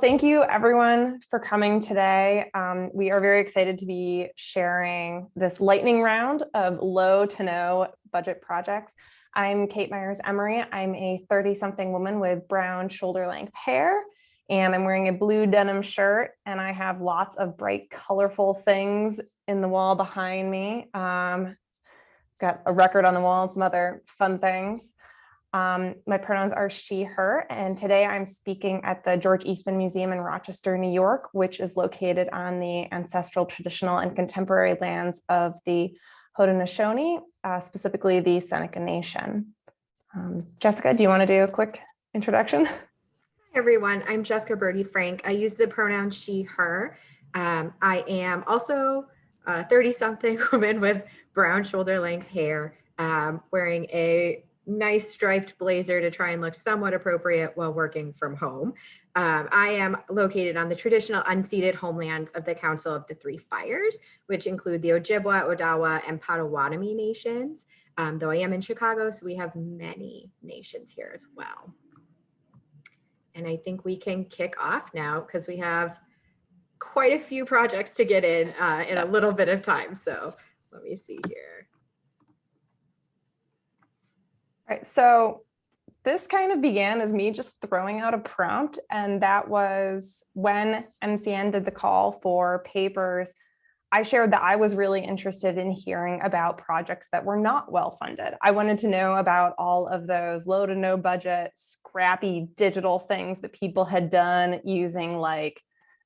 thank you everyone for coming today. We are very excited to be sharing this lightning round of low to no budget projects. I'm Kate Meyers Emery. I'm a 30-something woman with brown shoulder length hair, and I'm wearing a blue denim shirt, and I have lots of bright, colorful things in the wall behind me. Got a record on the wall and some other fun things. My pronouns are she, her, and today I'm speaking at the George Eastman Museum in Rochester, New York, which is located on the ancestral, traditional, and contemporary lands of the Haudenosaunee, specifically the Seneca Nation. Jessica, do you want to do a quick introduction? Hi, everyone. I'm Jessica BrodeFrank. I use the pronoun she, her. I am also a 30-something woman with brown shoulder length hair, wearing a nice striped blazer to try and look somewhat appropriate while working from home. I am located on the traditional unceded homelands of the Council of the Three Fires, which include the Ojibwa, Odawa, and Potawatomi nations. Though I am in Chicago, so we have many nations here as well. And I think we can kick off now because we have quite a few projects to get in a little bit of time. So let me see here. All right, so this kind of began as me just throwing out a prompt, and that was when MCN did the call for papers. I shared that I was really interested in hearing about projects that were not well funded. I wanted to know about all of those low to no budget, scrappy digital things that people had done using like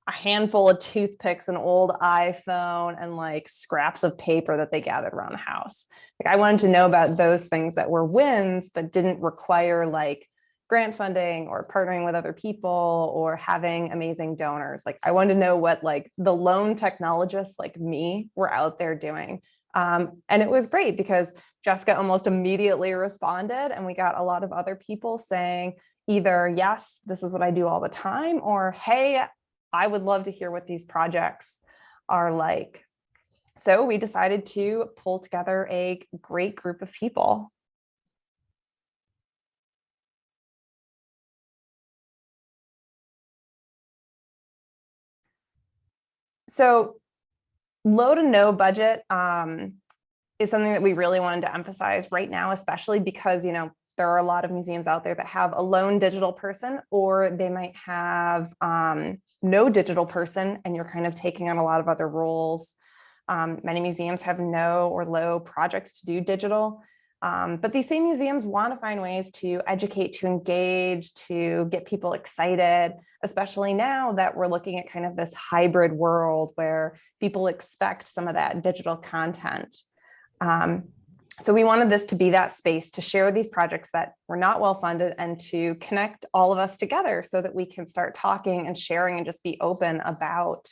a handful of toothpicks, an old iPhone, and like scraps of paper that they gathered around the house. Like I wanted to know about those things that were wins, but didn't require like grant funding or partnering with other people or having amazing donors. Like I wanted to know what like the lone technologists like me were out there doing. And it was great because Jessica almost immediately responded, and we got a lot of other people saying either, yes, this is what I do all the time, or hey, I would love to hear what these projects are like. So we decided to pull together a great group of people. So low to no budget is something that we really wanted to emphasize right now, especially because, there are a lot of museums out there that have a lone digital person, or they might have no digital person, and you're kind of taking on a lot of other roles. Many museums have no or low projects to do digital, but these same museums want to find ways to educate, to engage, to get people excited, especially now that we're looking at kind of this hybrid world where people expect some of that digital content. So we wanted this to be that space to share these projects that were not well funded and to connect all of us together so that we can start talking and sharing and just be open about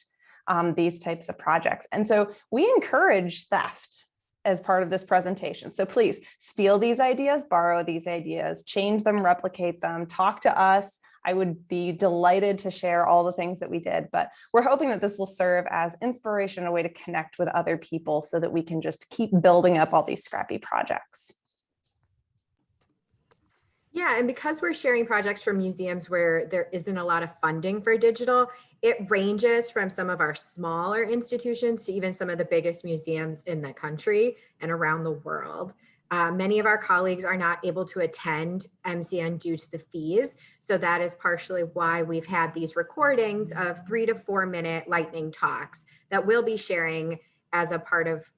these types of projects. And so we encourage theft as part of this presentation. So please steal these ideas, borrow these ideas, change them, replicate them, talk to us. I would be delighted to share all the things that we did, but we're hoping that this will serve as inspiration, a way to connect with other people so that we can just keep building up all these scrappy projects. Yeah, and because we're sharing projects from museums where there isn't a lot of funding for digital, it ranges from some of our smaller institutions to even some of the biggest museums in the country and around the world. Many of our colleagues are not able to attend MCN due to the fees. So that is partially why we've had these recordings of 3 to 4 minute lightning talks that we'll be sharing as a part of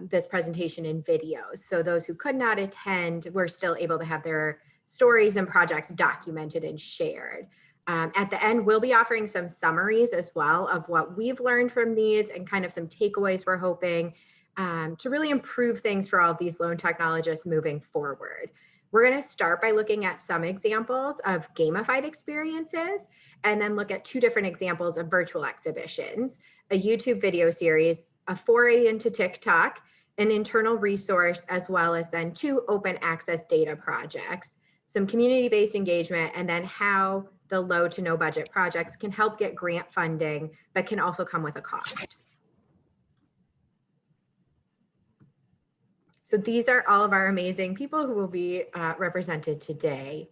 this presentation in videos. So those who could not attend, we're still able to have their stories and projects documented and shared. At the end, we'll be offering some summaries as well of what we've learned from these and kind of some takeaways we're hoping to really improve things for all of these lone technologists moving forward. We're going to start by looking at some examples of gamified experiences and then look at 2 different examples of virtual exhibitions, a YouTube video series, a foray into TikTok, an internal resource, as well as then 2 open access data projects, some community-based engagement, and then how the low to no budget projects can help get grant funding, but can also come with a cost. So these are all of our amazing people who will be represented today.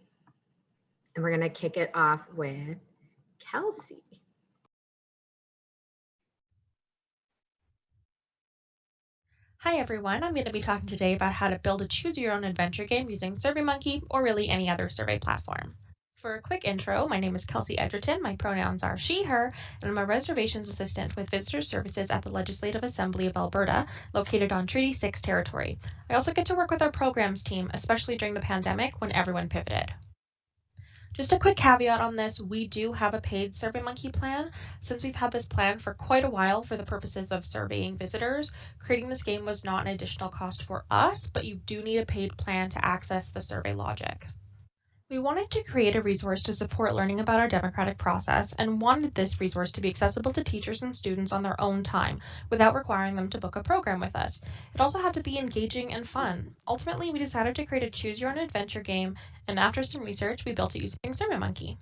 And we're going to kick it off with Kelsy. Hi everyone, I'm going to be talking today about how to build a choose your own adventure game using SurveyMonkey or really any other survey platform. For a quick intro, my name is Kelsy Edgerton, my pronouns are she, her, and I'm a reservations assistant with Visitor Services at the Legislative Assembly of Alberta, located on Treaty 6 territory. I also get to work with our programs team, especially during the pandemic when everyone pivoted. Just a quick caveat on this, we do have a paid SurveyMonkey plan. Since we've had this plan for quite a while for the purposes of surveying visitors, creating this game was not an additional cost for us, but you do need a paid plan to access the survey logic. We wanted to create a resource to support learning about our democratic process and wanted this resource to be accessible to teachers and students on their own time without requiring them to book a program with us. It also had to be engaging and fun. Ultimately, we decided to create a choose your own adventure game, and after some research, we built it using SurveyMonkey.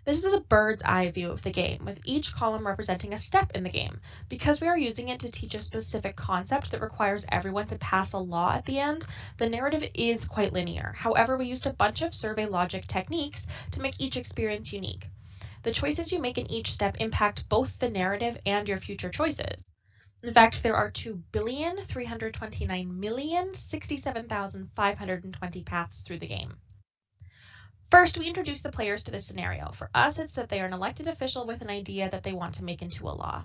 This is a bird's eye view of the game, with each column representing a step in the game. Because we are using it to teach a specific concept that requires everyone to pass a law at the end, the narrative is quite linear. However, we used a bunch of survey logic techniques to make each experience unique. The choices you make in each step impact both the narrative and your future choices. In fact, there are 2,329,067,520 paths through the game. First, we introduce the players to the scenario. For us, it's that they are an elected official with an idea that they want to make into a law.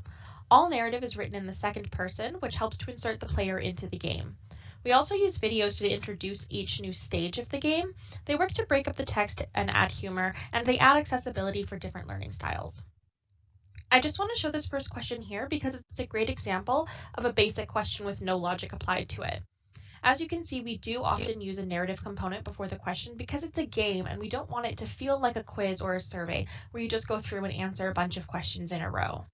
All narrative is written in the second person, which helps to insert the player into the game. We also use videos to introduce each new stage of the game. They work to break up the text and add humor, and they add accessibility for different learning styles. I just want to show this first question here because it's a great example of a basic question with no logic applied to it. As you can see, we do often use a narrative component before the question because it's a game and we don't want it to feel like a quiz or a survey where you just go through and answer a bunch of questions in a row.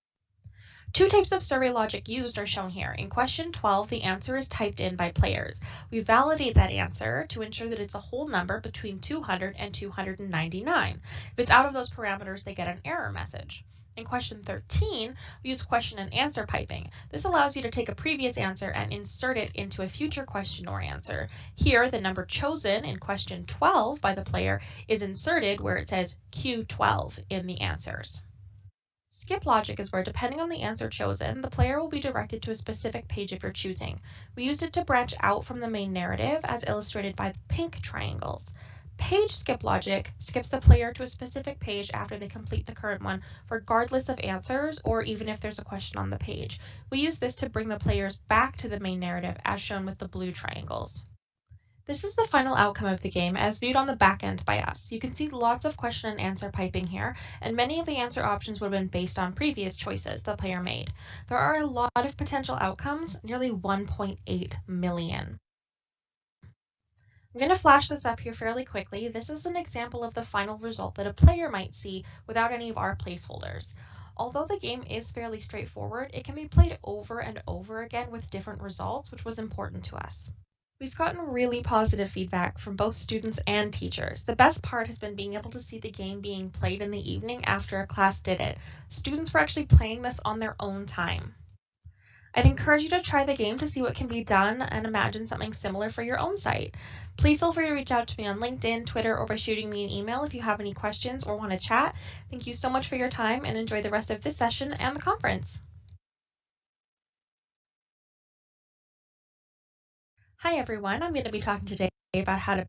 Two types of survey logic used are shown here. In question 12, the answer is typed in by players. We validate that answer to ensure that it's a whole number between 200 and 299. If it's out of those parameters, they get an error message. In question 13, we use question and answer piping. This allows you to take a previous answer and insert it into a future question or answer. Here, the number chosen in question 12 by the player is inserted where it says Q12 in the answers. Skip logic is where, depending on the answer chosen, the player will be directed to a specific page of your choosing. We used it to branch out from the main narrative, as illustrated by the pink triangles. Page skip logic skips the player to a specific page after they complete the current one, regardless of answers or even if there's a question on the page. We use this to bring the players back to the main narrative, as shown with the blue triangles. This is the final outcome of the game as viewed on the back end by us. You can see lots of question and answer piping here, and many of the answer options would have been based on previous choices the player made. There are a lot of potential outcomes, nearly 1.8 million. I'm going to flash this up here fairly quickly. This is an example of the final result that a player might see without any of our placeholders. Although the game is fairly straightforward, it can be played over and over again with different results, which was important to us. We've gotten really positive feedback from both students and teachers. The best part has been being able to see the game being played in the evening after a class did it. Students were actually playing this on their own time. I'd encourage you to try the game to see what can be done and imagine something similar for your own site. Please feel free to reach out to me on LinkedIn, Twitter, or by shooting me an email if you have any questions or want to chat. Thank you so much for your time and enjoy the rest of this session and the conference. Hi everyone, I'm going to be talking today about how to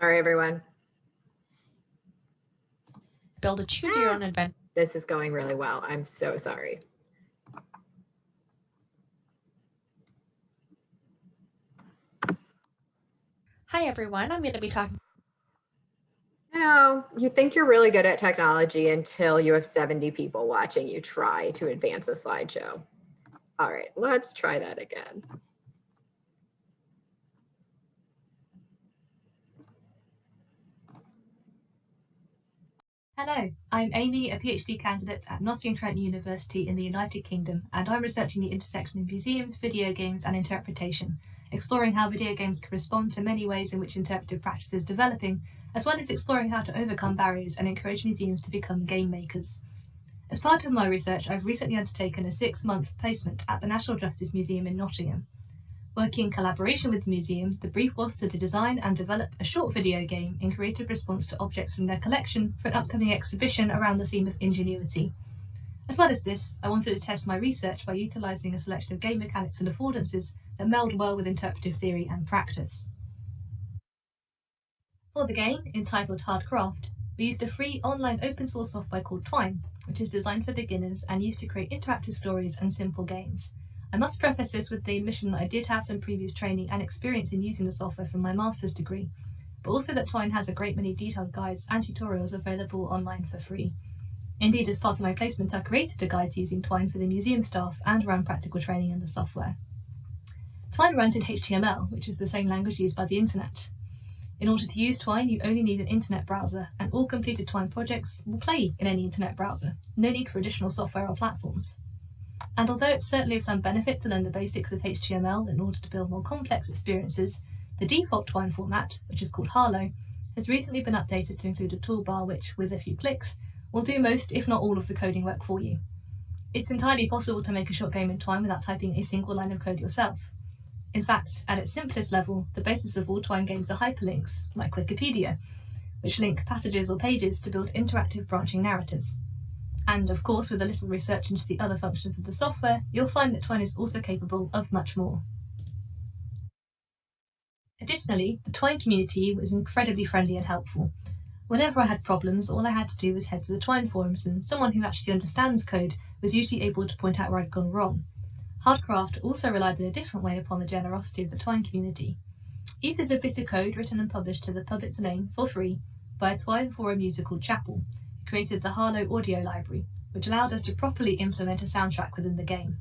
Sorry, everyone. build a choose your own adventure. This is going really well. I'm so sorry. Hi everyone, I'm going to be talking. You know, you think you're really good at technology until you have 70 people watching you try to advance a slideshow. All right, let's try that again. Hello, I'm Amy, a PhD candidate at Nottingham University in the United Kingdom, and I'm researching the intersection of museums, video games, and interpretation, exploring how video games can respond to many ways in which interpretive practice is developing, as well as exploring how to overcome barriers and encourage museums to become game makers. As part of my research, I've recently undertaken a 6-month placement at the National Justice Museum in Nottingham. Working in collaboration with the museum, the brief was to design and develop a short video game in creative response to objects from their collection for an upcoming exhibition around the theme of ingenuity. As well as this, I wanted to test my research by utilising a selection of game mechanics and affordances that meld well with interpretive theory and practice. For the game, entitled Hardcraft, we used a free online open source software called Twine, which is designed for beginners and used to create interactive stories and simple games. I must preface this with the admission that I did have some previous training and experience in using the software from my master's degree, but also that Twine has a great many detailed guides and tutorials available online for free. Indeed, as part of my placement, I created a guide to using Twine for the museum staff and ran practical training in the software. Twine runs in HTML, which is the same language used by the internet. In order to use Twine, you only need an internet browser, and all completed Twine projects will play in any internet browser. No need for additional software or platforms. And although it's certainly of some benefit to learn the basics of HTML in order to build more complex experiences, the default Twine format, which is called Harlow, has recently been updated to include a toolbar which, with a few clicks, will do most, if not all, of the coding work for you. It's entirely possible to make a short game in Twine without typing a single line of code yourself. In fact, at its simplest level, the basis of all Twine games are hyperlinks, like Wikipedia, which link passages or pages to build interactive branching narratives. And of course, with a little research into the other functions of the software, you'll find that Twine is also capable of much more. Additionally, the Twine community was incredibly friendly and helpful. Whenever I had problems, all I had to do was head to the Twine forums, and someone who actually understands code was usually able to point out where I'd gone wrong. Hardcraft also relied in a different way upon the generosity of the Twine community. It uses a bit of code written and published to the public domain for free by a Twine forum user called Chapel, who created the Harlow audio library, which allowed us to properly implement a soundtrack within the game.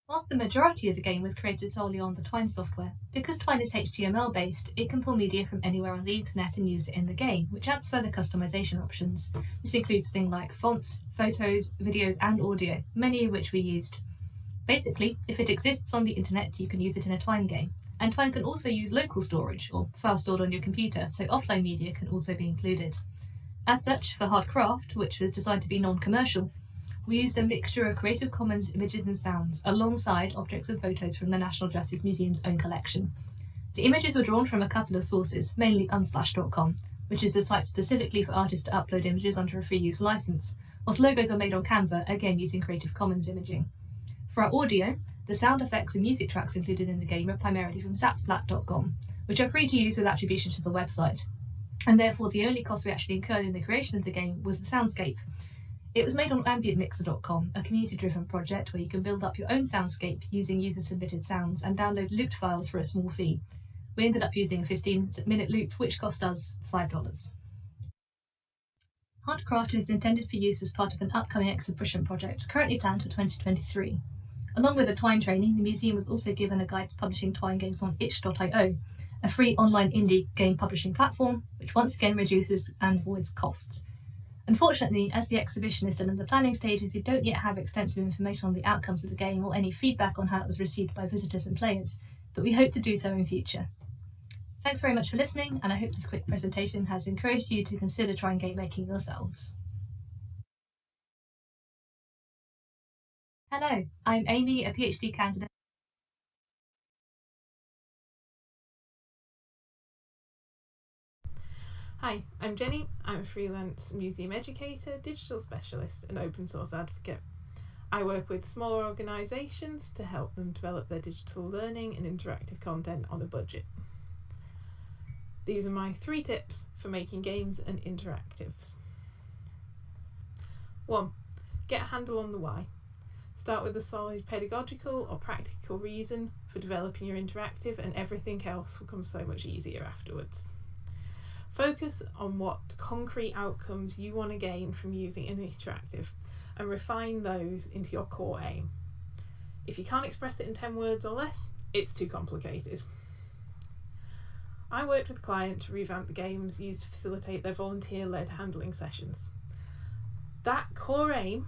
Whilst the majority of the game was created solely on the Twine software, because Twine is HTML based, it can pull media from anywhere on the internet and use it in the game, which adds further customization options. This includes things like fonts, photos, videos and audio, many of which we used. Basically, if it exists on the internet, you can use it in a Twine game, and Twine can also use local storage, or files stored on your computer, so offline media can also be included. As such, for Hardcraft, which was designed to be non-commercial, we used a mixture of Creative Commons images and sounds alongside objects and photos from the National Justice Museum's own collection. The images were drawn from a couple of sources, mainly unsplash.com, which is a site specifically for artists to upload images under a free use license, whilst logos were made on Canva, again using Creative Commons imaging. For our audio, the sound effects and music tracks included in the game are primarily from zapsplat.com, which are free to use with attribution to the website, and therefore the only cost we actually incurred in the creation of the game was the soundscape. It was made on ambientmixer.com, a community-driven project where you can build up your own soundscape using user-submitted sounds and download looped files for a small fee. We ended up using a 15-minute loop, which cost us $5. Hardcraft is intended for use as part of an upcoming exhibition project, currently planned for 2023. Along with the Twine training, the museum was also given a guide to publishing Twine games on itch.io, a free online indie game publishing platform, which once again reduces and avoids costs. Unfortunately, as the exhibition is still in the planning stages, we don't yet have extensive information on the outcomes of the game or any feedback on how it was received by visitors and players, but we hope to do so in future. Thanks very much for listening, and I hope this quick presentation has encouraged you to consider trying game making yourselves. Hello, I'm Amy, a PhD candidate. Hi, I'm Jenny. I'm a freelance museum educator, digital specialist and open source advocate. I work with smaller organisations to help them develop their digital learning and interactive content on a budget. These are my 3 tips for making games and interactives. 1. Get a handle on the why. Start with a solid pedagogical or practical reason for developing your interactive, and everything else will come so much easier afterwards. Focus on what concrete outcomes you want to gain from using an interactive and refine those into your core aim. If you can't express it in 10 words or less, it's too complicated. I worked with a client to revamp the games used to facilitate their volunteer-led handling sessions. That core aim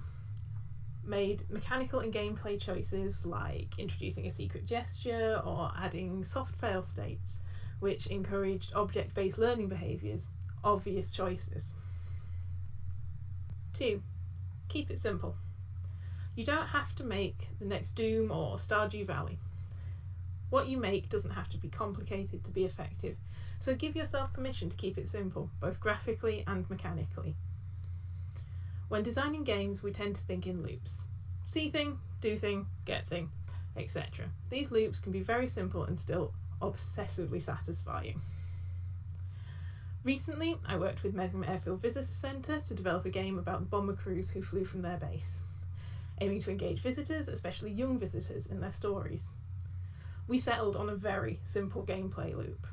made mechanical and gameplay choices like introducing a secret gesture or adding soft fail states, which encouraged object-based learning behaviours, obvious choices. 2. Keep it simple. You don't have to make the next Doom or Stardew Valley. What you make doesn't have to be complicated to be effective, so give yourself permission to keep it simple, both graphically and mechanically. When designing games, we tend to think in loops. See thing, do thing, get thing, etc. These loops can be very simple and still obsessively satisfying. Recently, I worked with Medham Airfield Visitor Centre to develop a game about the bomber crews who flew from their base, aiming to engage visitors, especially young visitors, in their stories. We settled on a very simple gameplay loop.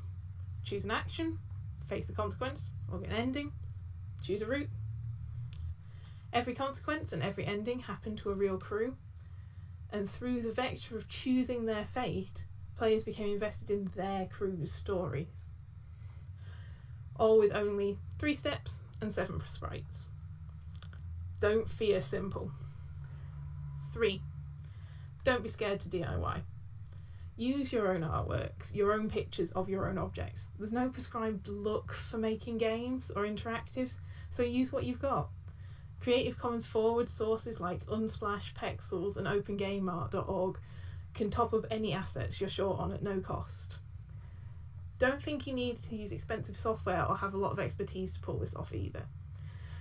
Choose an action, face the consequence, or an ending, choose a route. Every consequence and every ending happened to a real crew, and through the vector of choosing their fate, players became invested in their crew's stories. All with only 3 steps and 7 sprites. Don't fear simple. 3. Don't be scared to DIY. Use your own artworks, your own pictures of your own objects. There's no prescribed look for making games or interactives, so use what you've got. Creative Commons forward sources like Unsplash, Pexels and OpenGameArt.org can top up any assets you're short on at no cost. Don't think you need to use expensive software or have a lot of expertise to pull this off either.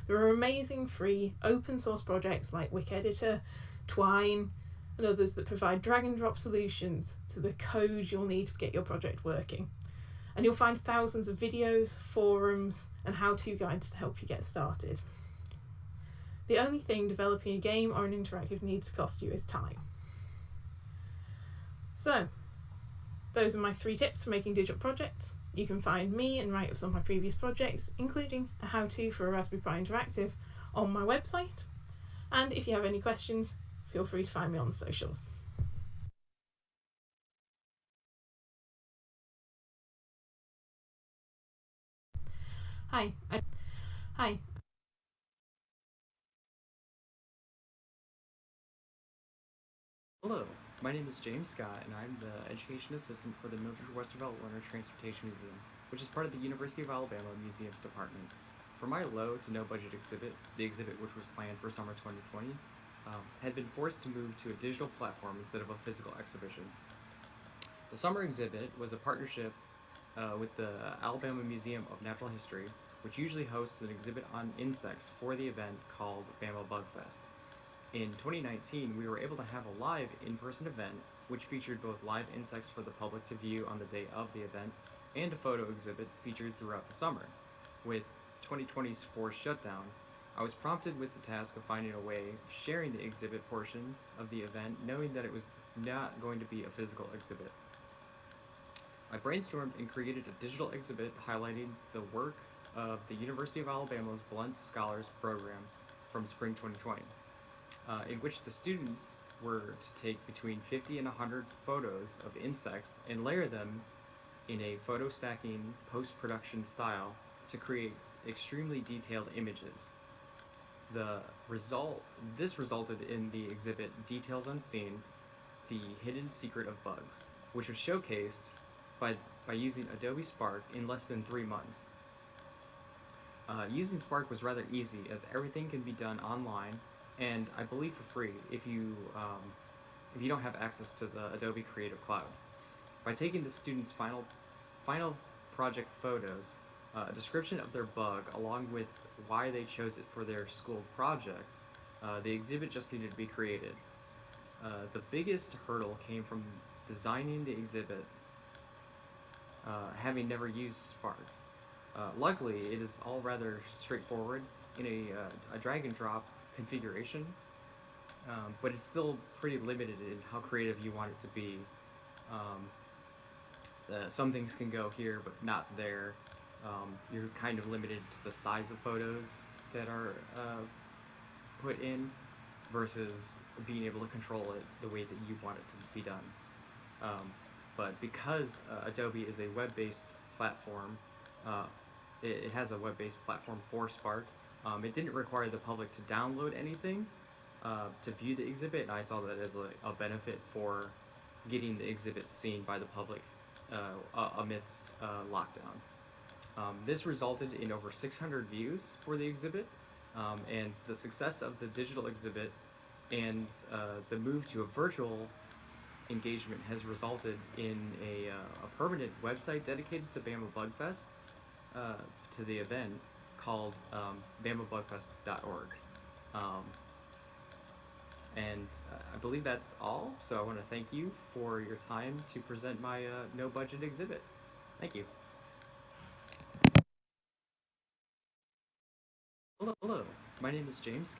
There are amazing free open source projects like Wikeditor, Twine and others that provide drag and drop solutions to the code you'll need to get your project working. And you'll find thousands of videos, forums and how-to guides to help you get started. The only thing developing a game or an interactive needs to cost you is time. So, those are my 3 tips for making digital projects. You can find me and write-ups on my previous projects, including a how-to for a Raspberry Pi Interactive, on my website. And if you have any questions, feel free to find me on the socials. Hi. Hello, my name is James Scott, and I'm the Education Assistant for the Mildred Westervelt Lerner Transportation Museum, which is part of the University of Alabama Museums Department. For my low to no budget exhibit, the exhibit which was planned for summer 2020, had been forced to move to a digital platform instead of a physical exhibition. The summer exhibit was a partnership with the Alabama Museum of Natural History, which usually hosts an exhibit on insects for the event called Bama Bug Fest. In 2019, we were able to have a live in-person event, which featured both live insects for the public to view on the day of the event, and a photo exhibit featured throughout the summer. With 2020's forced shutdown, I was prompted with the task of finding a way of sharing the exhibit portion of the event, knowing that it was not going to be a physical exhibit. I brainstormed and created a digital exhibit highlighting the work of the University of Alabama's Blunt Scholars Program from spring 2020. In which the students were to take between 50 and 100 photos of insects and layer them in a photo stacking post-production style to create extremely detailed images. This resulted in the exhibit Details Unseen, The Hidden Secret of Bugs, which was showcased by using Adobe Spark in less than 3 months. Using Spark was rather easy, as everything can be done online and I believe for free if you don't have access to the Adobe Creative Cloud. By taking the students' final project photos, a description of their bug, along with why they chose it for their school project, the exhibit just needed to be created. The biggest hurdle came from designing the exhibit, having never used Spark. Luckily, it is all rather straightforward in a drag and drop configuration, but it's still pretty limited in how creative you want it to be. Some things can go here, but not there. You're kind of limited to the size of photos that are put in versus being able to control it the way that you want it to be done. But because Adobe is a web-based platform, it has a web-based platform for Spark. It didn't require the public to download anything to view the exhibit, and I saw that as a benefit for getting the exhibit seen by the public amidst lockdown. This resulted in over 600 views for the exhibit, and the success of the digital exhibit and the move to a virtual engagement has resulted in a permanent website dedicated to Bama Bugfest, to the event, called BamaBugfest.org. And I believe that's all, so I want to thank you for your time to present my no-budget exhibit. Thank you. Hello, my name is James.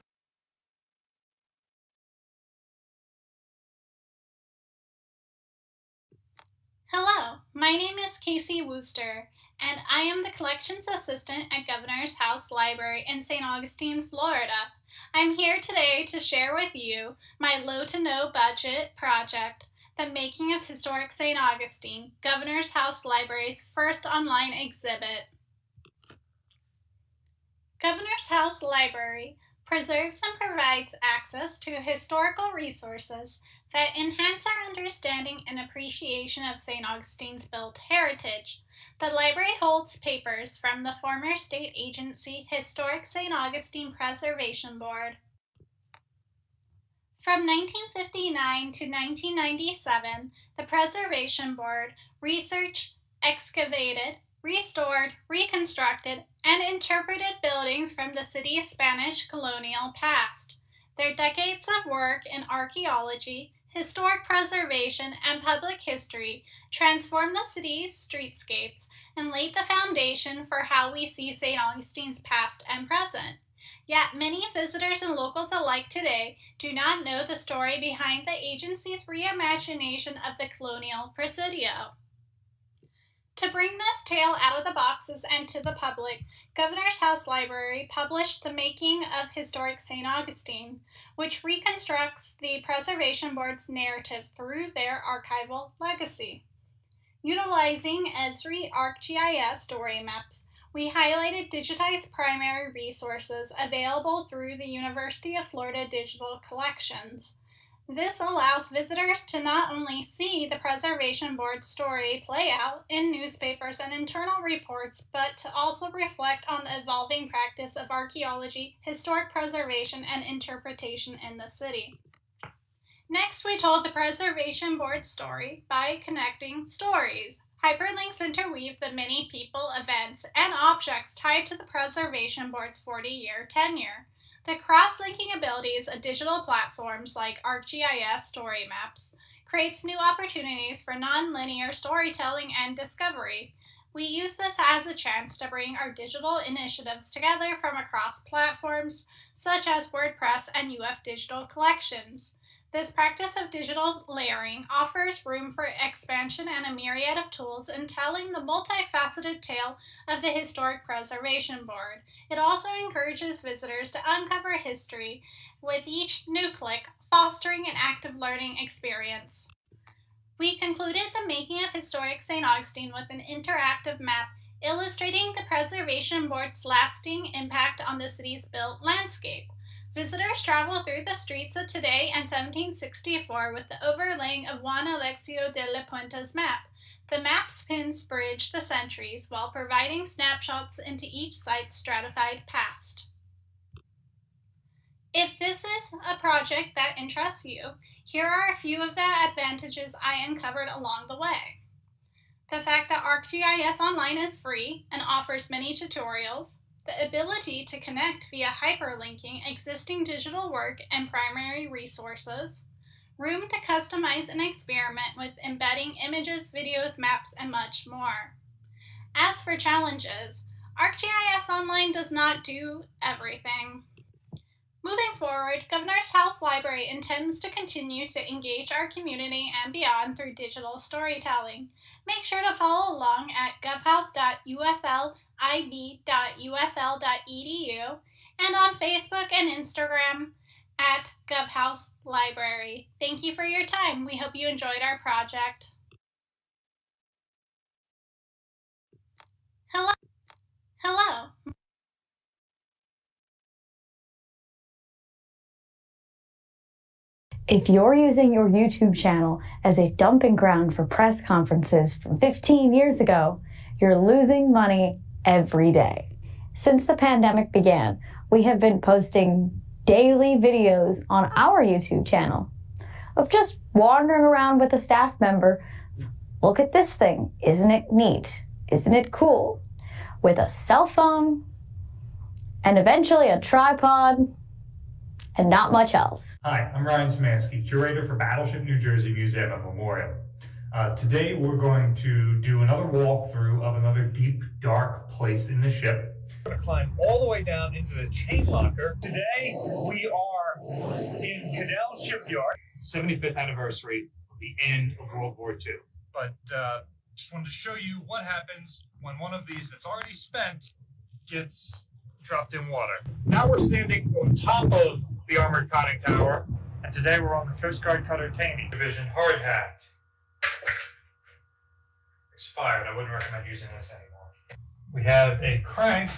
Hello, my name is Casey Wooster, and I am the Collections Assistant at Governor's House Library in St. Augustine, Florida. I'm here today to share with you my low to no budget project, The Making of Historic St. Augustine, Governor's House Library's first online exhibit. Governor's House Library preserves and provides access to historical resources that enhance our understanding and appreciation of St. Augustine's built heritage. The library holds papers from the former state agency Historic St. Augustine Preservation Board. From 1959 to 1997, the Preservation Board researched, excavated, restored, reconstructed, and interpreted buildings from the city's Spanish colonial past. Their decades of work in archaeology, historic preservation, and public history transformed the city's streetscapes and laid the foundation for how we see St. Augustine's past and present. Yet many visitors and locals alike today do not know the story behind the agency's reimagination of the colonial presidio. To bring this tale out of the boxes and to the public, Governor's House Library published The Making of Historic St. Augustine, which reconstructs the Preservation Board's narrative through their archival legacy. Utilizing Esri ArcGIS story maps, we highlighted digitized primary resources available through the University of Florida digital collections. This allows visitors to not only see the Preservation Board story play out in newspapers and internal reports, but to also reflect on the evolving practice of archaeology, historic preservation, and interpretation in the city. Next, we told the Preservation Board story by connecting stories. Hyperlinks interweave the many people, events, and objects tied to the Preservation Board's 40-year tenure. The cross-linking abilities of digital platforms like ArcGIS story maps creates new opportunities for non-linear storytelling and discovery. We use this as a chance to bring our digital initiatives together from across platforms such as WordPress and UF Digital Collections. This practice of digital layering offers room for expansion and a myriad of tools in telling the multifaceted tale of the Historic Preservation Board. It also encourages visitors to uncover history with each new click, fostering an active learning experience. We concluded The Making of Historic St. Augustine with an interactive map illustrating the Preservation Board's lasting impact on the city's built landscape. Visitors travel through the streets of today and 1764 with the overlaying of Juan Alexio de la Puenta's map. The map spins bridge the centuries while providing snapshots into each site's stratified past. If this is a project that interests you, here are a few of the advantages I uncovered along the way. The fact that ArcGIS Online is free and offers many tutorials, the ability to connect via hyperlinking existing digital work and primary resources, room to customize and experiment with embedding images, videos, maps, and much more. As for challenges, ArcGIS Online does not do everything. Moving forward, Governor's House Library intends to continue to engage our community and beyond through digital storytelling. Make sure to follow along at govhouse.uflib.ufl.edu and on Facebook and Instagram at GovHouse Library. Thank you for your time. We hope you enjoyed our project. Hello. If you're using your YouTube channel as a dumping ground for press conferences from 15 years ago, you're losing money every day. Since the pandemic began, we have been posting daily videos on our YouTube channel of just wandering around with a staff member. Look at this thing. Isn't it neat? Isn't it cool? With a cell phone and eventually a tripod and not much else. Hi, I'm Ryan Szymanski, curator for Battleship New Jersey Museum and Memorial. Today we're going to do another walkthrough of another deep, dark place in the ship. We're going to climb all the way down into the chain locker. Today we are in Cadell Shipyard, 75th anniversary of the end of World War II. But just wanted to show you what happens when one of these that's already spent gets dropped in water. Now we're standing on top of the armored conning tower, and today we're on the Coast Guard cutter Taney. Division hard hat. Expired. I wouldn't recommend using this anymore. We have a crank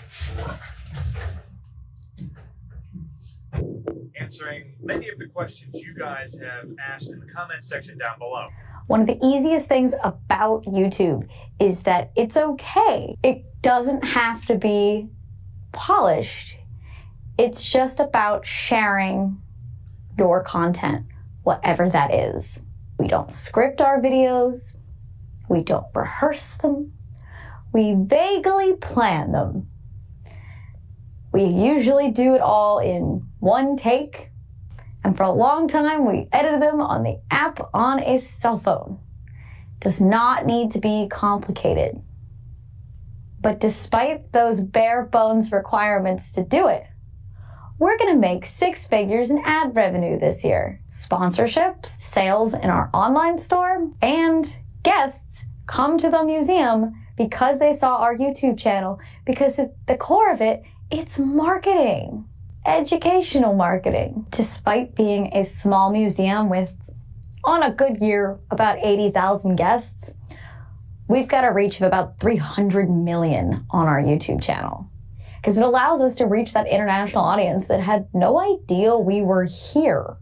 answering many of the questions you guys have asked in the comment section down below. One of the easiest things about YouTube is that it's okay. It doesn't have to be polished. It's just about sharing your content, whatever that is. We don't script our videos. We don't rehearse them. We vaguely plan them. We usually do it all in one take. And for a long time, we edited them on the app on a cell phone. Does not need to be complicated. But despite those bare bones requirements to do it, we're gonna make 6 figures in ad revenue this year. Sponsorships, sales in our online store, and guests come to the museum because they saw our YouTube channel, because at the core of it, it's marketing. Educational marketing. Despite being a small museum with, on a good year, about 80,000 guests, we've got a reach of about 300 million on our YouTube channel. Because it allows us to reach that international audience that had no idea we were here.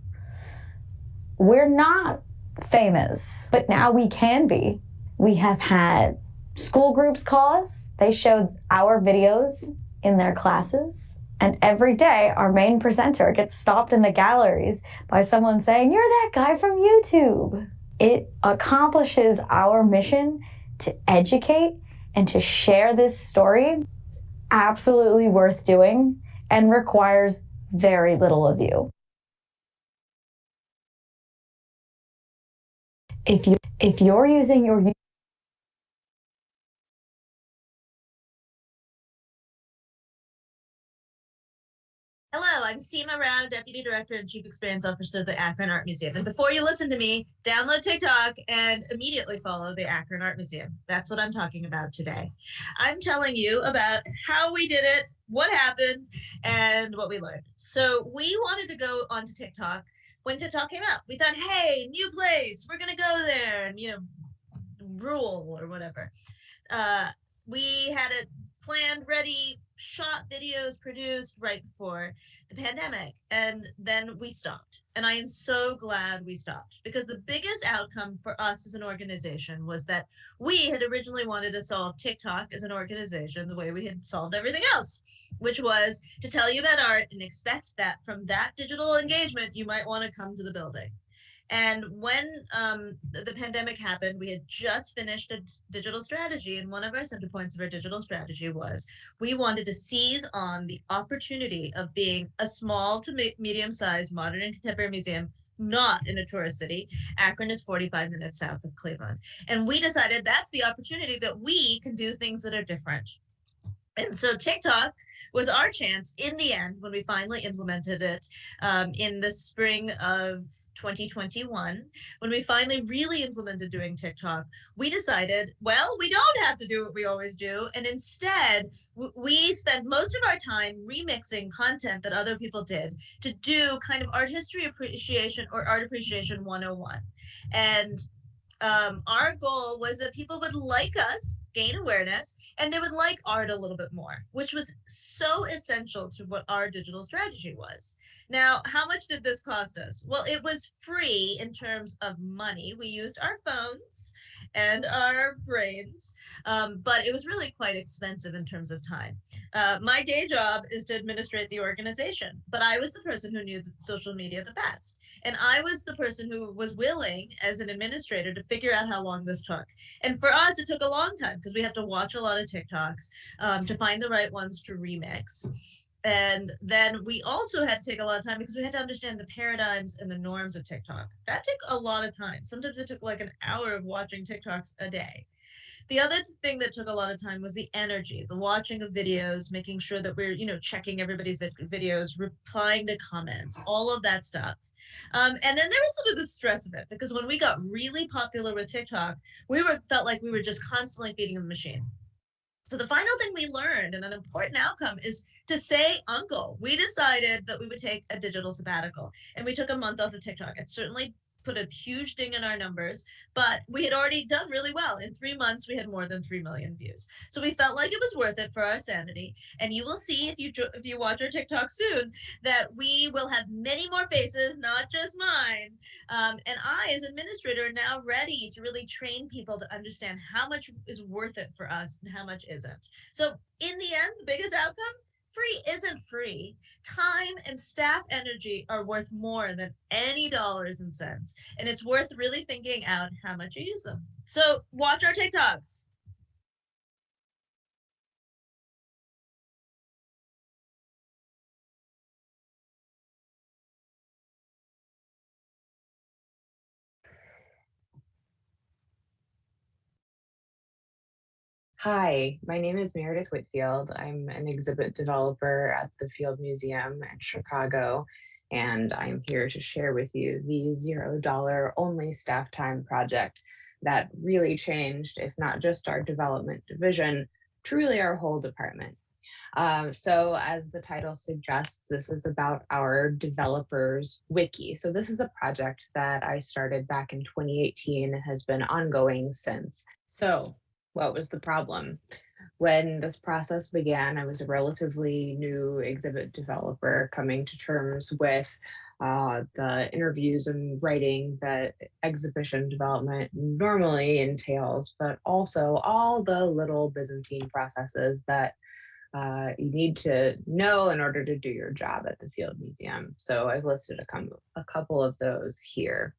We're not famous, but now we can be. We have had school groups call us. They showed our videos in their classes. And every day, our main presenter gets stopped in the galleries by someone saying, "You're that guy from YouTube." It accomplishes our mission to educate and to share this story. Absolutely worth doing and requires very little of you. If you're using your Hello, I'm Seema Rao, Deputy Director and Chief Experience Officer of the Akron Art Museum. And before you listen to me, download TikTok and immediately follow the Akron Art Museum. That's what I'm talking about today. I'm telling you about how we did it, what happened, and what we learned. So we wanted to go onto TikTok when TikTok came out. We thought, hey, new place, we're gonna go there and, rule or whatever. We had it planned, ready, shot videos produced right before the pandemic, and then we stopped. And I am so glad we stopped, because the biggest outcome for us as an organization was that we had originally wanted to solve TikTok as an organization the way we had solved everything else, which was to tell you about art and expect that from that digital engagement you might want to come to the building. And when the pandemic happened, we had just finished a digital strategy. And one of our center points of our digital strategy was we wanted to seize on the opportunity of being a small to medium-sized modern and contemporary museum, not in a tourist city. Akron is 45 minutes south of Cleveland. And we decided that's the opportunity that we can do things that are different. And so TikTok was our chance in the end when we finally implemented it in the spring of 2021. When we finally really implemented doing TikTok, we decided, well, we don't have to do what we always do. And instead, we spent most of our time remixing content that other people did to do kind of art history appreciation or art appreciation 101. And our goal was that people would like us gain awareness, and they would like art a little bit more, which was so essential to what our digital strategy was. Now, how much did this cost us? Well, it was free in terms of money. We used our phones and our brains, but it was really quite expensive in terms of time. My day job is to administrate the organization, but I was the person who knew the social media the best. And I was the person who was willing, as an administrator, to figure out how long this took. And for us, it took a long time because we have to watch a lot of TikToks to find the right ones to remix. And then we also had to take a lot of time because we had to understand the paradigms and the norms of TikTok. That took a lot of time. Sometimes it took like an hour of watching TikToks a day. The other thing that took a lot of time was the energy, the watching of videos, making sure that we're, checking everybody's videos, replying to comments, all of that stuff. And then there was sort of the stress of it, because when we got really popular with TikTok, felt like we were just constantly feeding the machine. So the final thing we learned, and an important outcome, is to say uncle. We decided that we would take a digital sabbatical, and we took a month off of TikTok. It certainly put a huge ding in our numbers, but we had already done really well. In 3 months, we had more than 3 million views. So we felt like it was worth it for our sanity. And you will see if you watch our TikTok soon that we will have many more faces, not just mine. And I, as administrator, are now ready to really train people to understand how much is worth it for us and how much isn't. So in the end, the biggest outcome, free isn't free. Time and staff energy are worth more than any dollars and cents. And it's worth really thinking out how much you use them. So watch our TikToks. Hi, my name is Meredith Whitfield. I'm an exhibit developer at the Field Museum in Chicago, and I'm here to share with you the $0 only staff time project that really changed, if not just our development division, truly our whole department. So as the title suggests, this is about our developers wiki. So this is a project that I started back in 2018 and has been ongoing since. So what was the problem? When this process began, I was a relatively new exhibit developer coming to terms with the interviews and writing that exhibition development normally entails, but also all the little Byzantine processes that you need to know in order to do your job at the Field Museum. So I've listed a couple of those here.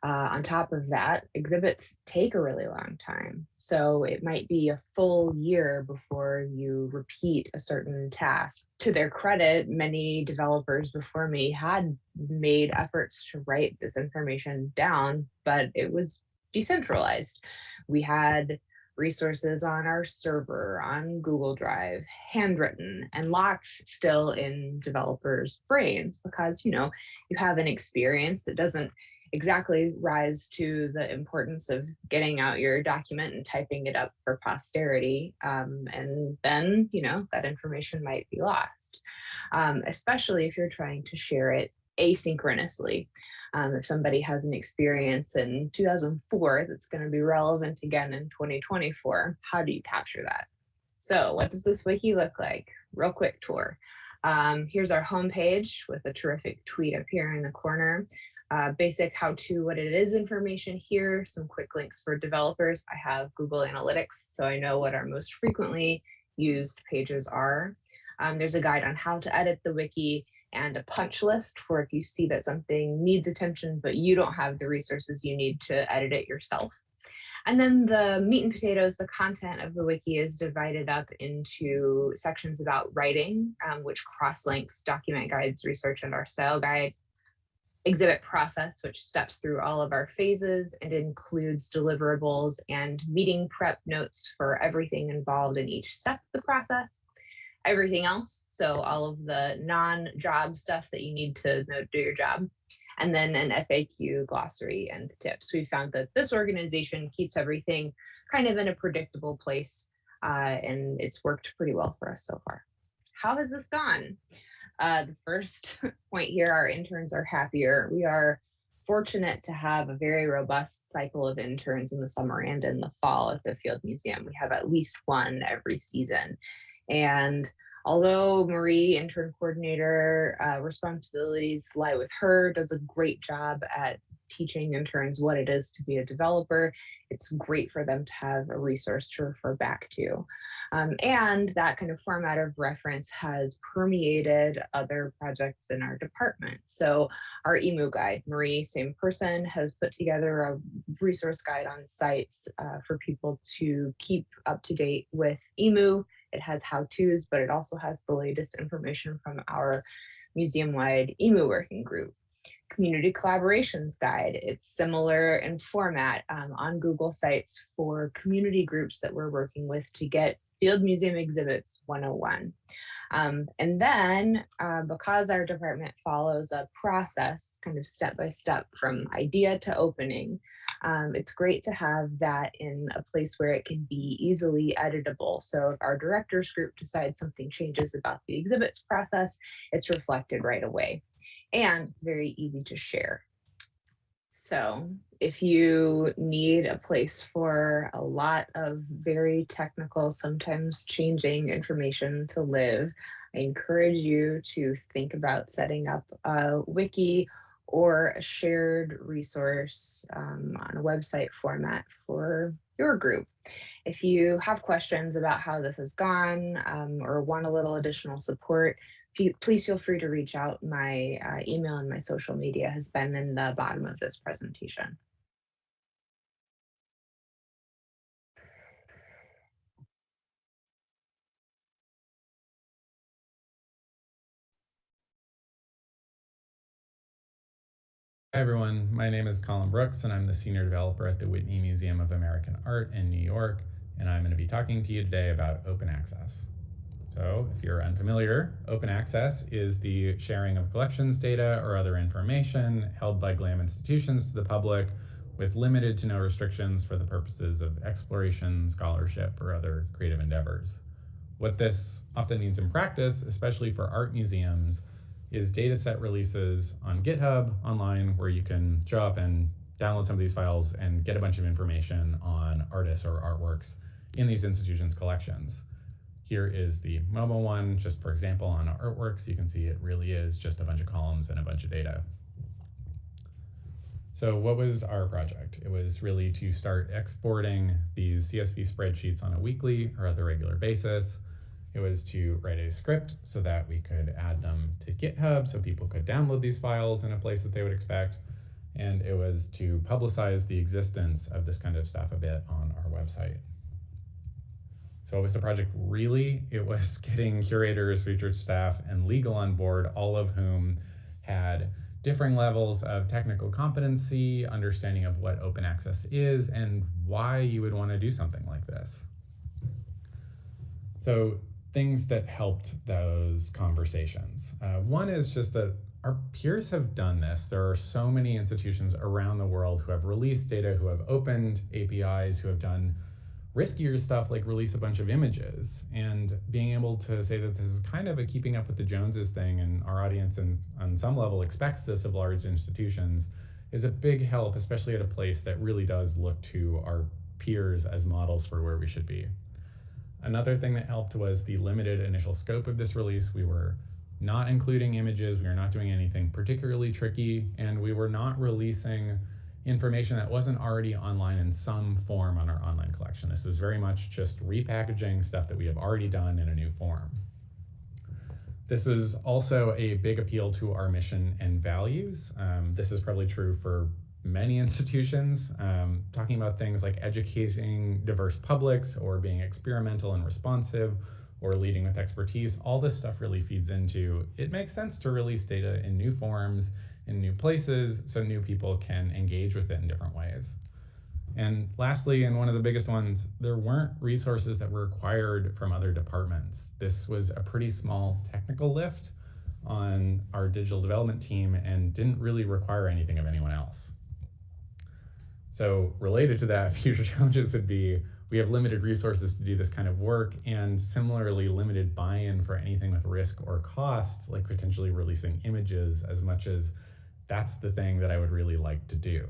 On top of that, exhibits take a really long time. So it might be a full year before you repeat a certain task. To their credit, many developers before me had made efforts to write this information down, but it was decentralized. We had resources on our server, on Google Drive, handwritten, and lots still in developers' brains because, you have an experience that doesn't exactly rise to the importance of getting out your document and typing it up for posterity. And then, that information might be lost, especially if you're trying to share it asynchronously. If somebody has an experience in 2004 that's going to be relevant again in 2024, how do you capture that? So what does this wiki look like? Real quick tour. Here's our homepage with a terrific tweet up here in the corner. Basic how-to, what it is information here, some quick links for developers. I have Google Analytics, so I know what our most frequently used pages are. There's a guide on how to edit the wiki and a punch list for if you see that something needs attention, but you don't have the resources you need to edit it yourself. And then the meat and potatoes, the content of the wiki is divided up into sections about writing, which cross-links document guides, research, and our style guide. Exhibit process, which steps through all of our phases and includes deliverables and meeting prep notes for everything involved in each step of the process. Everything else, so all of the non-job stuff that you need to know to do your job. And then an FAQ, glossary, and tips. We found that this organization keeps everything kind of in a predictable place, and it's worked pretty well for us so far. How has this gone? The first point here, our interns are happier. We are fortunate to have a very robust cycle of interns in the summer and in the fall at the Field Museum. We have at least one every season. And although Marie, intern coordinator, responsibilities lie with her, does a great job at teaching interns what it is to be a developer, it's great for them to have a resource to refer back to. And that kind of format of reference has permeated other projects in our department. So our EMU guide, Marie, same person, has put together a resource guide on sites for people to keep up to date with EMU. It has how-tos, but it also has the latest information from our museum-wide EMU working group. Community collaborations guide. It's similar in format on Google Sites for community groups that we're working with to get Field Museum Exhibits 101. And then because our department follows a process kind of step-by-step from idea to opening, it's great to have that in a place where it can be easily editable. So if our directors group decides something changes about the exhibits process, it's reflected right away. And it's very easy to share. So if you need a place for a lot of very technical, sometimes changing information to live, I encourage you to think about setting up a wiki or a shared resource on a website format for your group. If you have questions about how this has gone or want a little additional support, please feel free to reach out. My email and my social media has been in the bottom of this presentation. Hi everyone, my name is Colin Brooks and I'm the Senior Developer at the Whitney Museum of American Art in New York, and I'm going to be talking to you today about open access. So if you're unfamiliar, open access is the sharing of collections data or other information held by GLAM institutions to the public with limited to no restrictions for the purposes of exploration, scholarship, or other creative endeavors. What this often means in practice, especially for art museums, is data set releases on GitHub online where you can show up and download some of these files and get a bunch of information on artists or artworks in these institutions' collections. Here is the mobile one, just for example, on artworks. You can see it really is just a bunch of columns and a bunch of data. So what was our project? It was really to start exporting these CSV spreadsheets on a weekly or other regular basis. It was to write a script so that we could add them to GitHub so people could download these files in a place that they would expect. And it was to publicize the existence of this kind of stuff a bit on our website. So what was the project really? It was getting curators, research staff, and legal on board, all of whom had differing levels of technical competency, understanding of what open access is, and why you would want to do something like this. So things that helped those conversations. One is just that our peers have done this. There are so many institutions around the world who have released data, who have opened APIs, who have done riskier stuff like release a bunch of images, and being able to say that this is kind of a keeping up with the Joneses thing, and our audience on some level expects this of large institutions, is a big help, especially at a place that really does look to our peers as models for where we should be. Another thing that helped was the limited initial scope of this release. We were not including images, we were not doing anything particularly tricky, and we were not releasing information that wasn't already online in some form on our online collection. This is very much just repackaging stuff that we have already done in a new form. This is also a big appeal to our mission and values. This is probably true for many institutions, talking about things like educating diverse publics or being experimental and responsive or leading with expertise. All this stuff really feeds into, it makes sense to release data in new forms, in new places, so new people can engage with it in different ways. And lastly, and one of the biggest ones, there weren't resources that were required from other departments. This was a pretty small technical lift on our digital development team and didn't really require anything of anyone else. So related to that, future challenges would be, we have limited resources to do this kind of work, and similarly limited buy-in for anything with risk or cost, like potentially releasing images, as much as that's the thing that I would really like to do.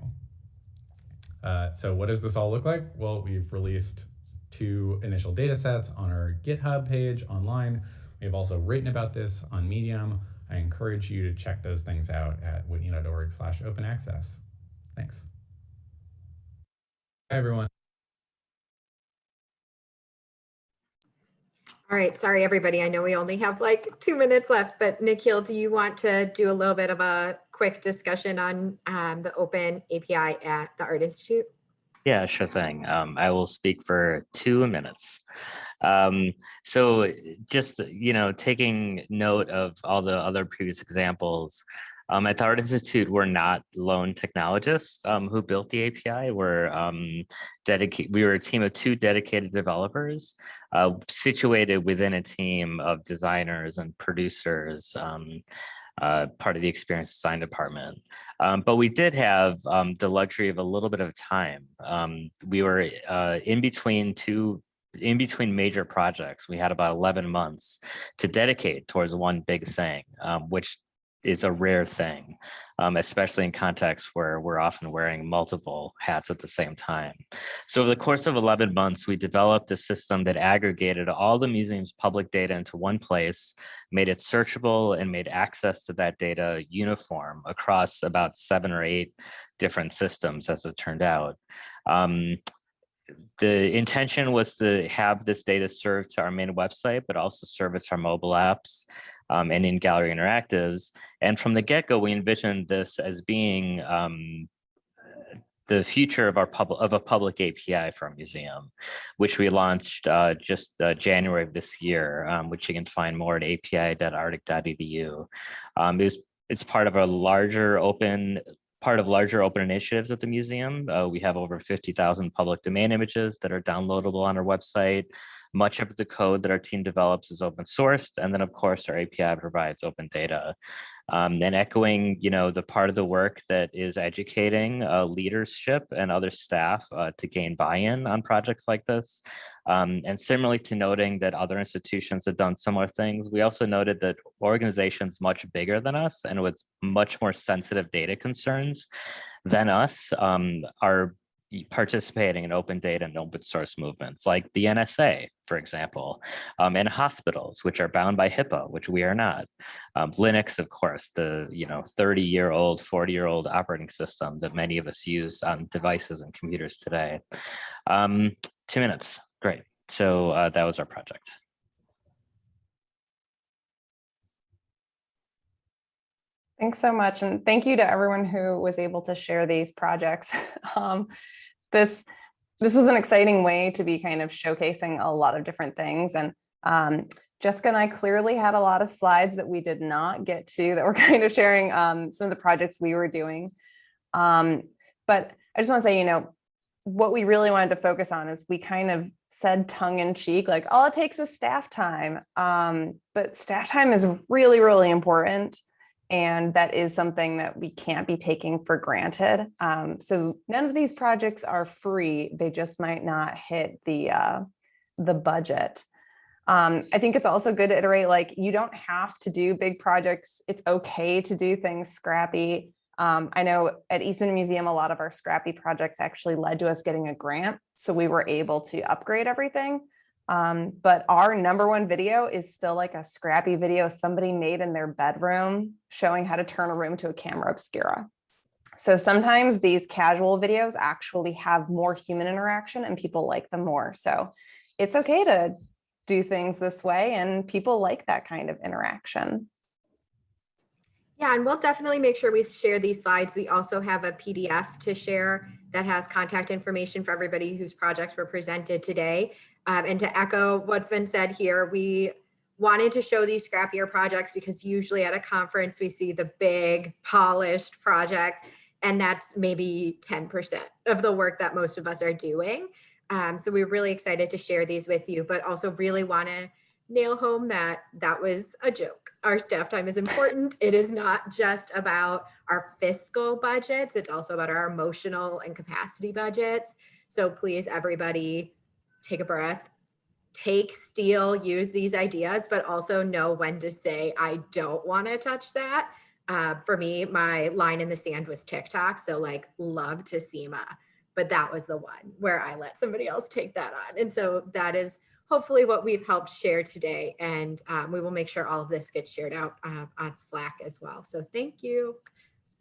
So what does this all look like? Well, we've released 2 initial data sets on our GitHub page online. We've also written about this on Medium. I encourage you to check those things out at whitney.org/open access. Thanks. Hi, everyone. All right, sorry, everybody. I know we only have like 2 minutes left, but Nikhil, do you want to do a little bit of a quick discussion on the Open API at the Art Institute? Yeah, sure thing. I will speak for 2 minutes. So just, taking note of all the other previous examples, at the Art Institute, we're not lone technologists who built the API. We were a team of 2 dedicated developers situated within a team of designers and producers, part of the experience design department. But we did have the luxury of a little bit of time. We were in between major projects. We had about 11 months to dedicate towards one big thing, which is a rare thing, especially in contexts where we're often wearing multiple hats at the same time. So over the course of 11 months, we developed a system that aggregated all the museum's public data into one place, made it searchable, and made access to that data uniform across about 7 or 8 different systems, as it turned out. The intention was to have this data serve to our main website, but also service our mobile apps and in-gallery interactives. And from the get-go, we envisioned this as being the future of a public API for our museum, which we launched just January of this year, which you can find more at api.arctic.edu. It's part of larger open initiatives at the museum. We have over 50,000 public domain images that are downloadable on our website. Much of the code that our team develops is open sourced. And then of course, our API provides open data. And echoing, the part of the work that is educating leadership and other staff to gain buy-in on projects like this. And similarly to noting that other institutions have done similar things, we also noted that organizations much bigger than us and with much more sensitive data concerns than us are participating in open data and open source movements like the NSA, for example, and hospitals, which are bound by HIPAA, which we are not. Linux, of course, the 30-year-old, 40-year-old operating system that many of us use on devices and computers today. 2 minutes, great. So that was our project. Thanks so much. And thank you to everyone who was able to share these projects. This was an exciting way to be kind of showcasing a lot of different things. And Jessica and I clearly had a lot of slides that we did not get to that we're kind of sharing some of the projects we were doing. But I just want to say, what we really wanted to focus on is we kind of said tongue in cheek, like all it takes is staff time. But staff time is really, really important. And that is something that we can't be taking for granted. So none of these projects are free. They just might not hit the budget. I think it's also good to iterate, like, you don't have to do big projects. It's okay to do things scrappy. I know at Eastman Museum, a lot of our scrappy projects actually led to us getting a grant. So we were able to upgrade everything. But our #1 video is still like a scrappy video somebody made in their bedroom showing how to turn a room to a camera obscura. So sometimes these casual videos actually have more human interaction and people like them more. So it's okay to do things this way and people like that kind of interaction. Yeah, and we'll definitely make sure we share these slides. We also have a PDF to share that has contact information for everybody whose projects were presented today. And to echo what's been said here, we wanted to show these scrappier projects because usually at a conference we see the big polished projects, and that's maybe 10% of the work that most of us are doing. So we're really excited to share these with you, but also really want to nail home that that was a joke. Our staff time is important. It is not just about our fiscal budgets. It's also about our emotional and capacity budgets. So please, everybody, take a breath, steal, use these ideas, but also know when to say, I don't want to touch that. For me, my line in the sand was TikTok. So like love to Seema, but that was the one where I let somebody else take that on. And so that is hopefully what we've helped share today. And we will make sure all of this gets shared out on Slack as well. So thank you.